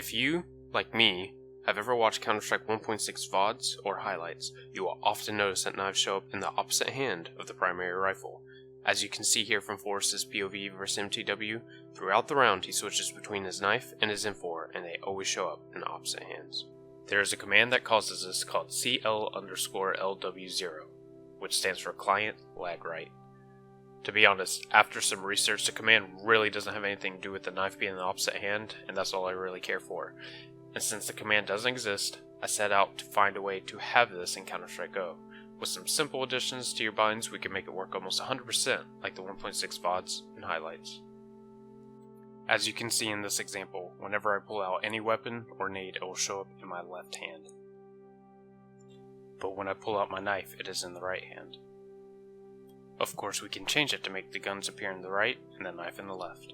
If you, like me, have ever watched Counter-Strike 1.6 VODs or highlights, you will often notice that knives show up in the opposite hand of the primary rifle. As you can see here from Forrest's POV vs MTW, throughout the round he switches between his knife and his M4 and they always show up in opposite hands. There is a command that causes this called CL_LW0, which stands for Client Lag Right. To be honest, after some research, the command really doesn't have anything to do with the knife being in the opposite hand, and that's all I really care for. And since the command doesn't exist, I set out to find a way to have this in Counter-Strike Go. With some simple additions to your binds, we can make it work almost 100% like the 1.6 VODs and highlights. As you can see in this example, whenever I pull out any weapon or nade, it will show up in my left hand. But when I pull out my knife, it is in the right hand. Of course, we can change it to make the guns appear in the right and the knife in the left.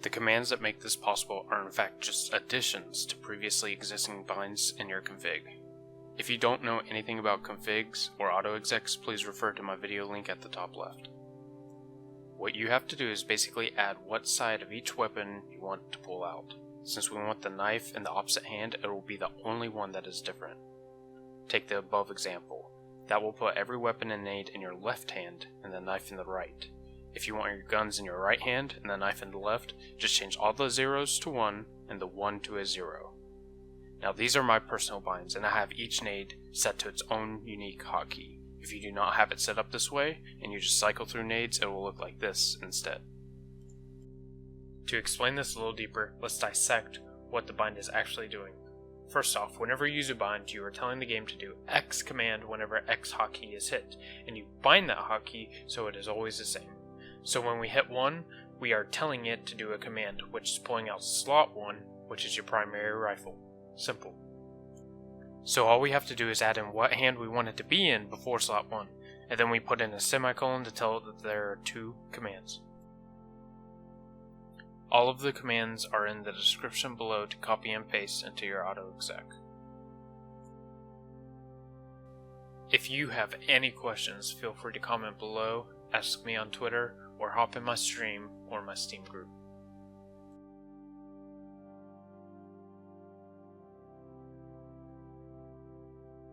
The commands that make this possible are in fact just additions to previously existing binds in your config. If you don't know anything about configs or auto execs, please refer to my video link at the top left. What you have to do is basically add what side of each weapon you want to pull out. Since we want the knife in the opposite hand, it will be the only one that is different. Take the above example. That will put every weapon and nade in your left hand and the knife in the right. If you want your guns in your right hand and the knife in the left, just change all the zeros to 1 and the 1 to a 0. Now these are my personal binds, and I have each nade set to its own unique hotkey. If you do not have it set up this way, and you just cycle through nades, it will look like this instead. To explain this a little deeper, let's dissect what the bind is actually doing. First off, whenever you use a bind, you are telling the game to do X command whenever X hotkey is hit, and you bind that hotkey so it is always the same. So when we hit 1, we are telling it to do a command, which is pulling out slot 1, which is your primary rifle. Simple. So all we have to do is add in what hand we want it to be in before slot 1, and then we put in a semicolon to tell it that there are 2 commands. All of the commands are in the description below to copy and paste into your auto exec. If you have any questions, feel free to comment below, ask me on Twitter, or hop in my stream or my Steam group.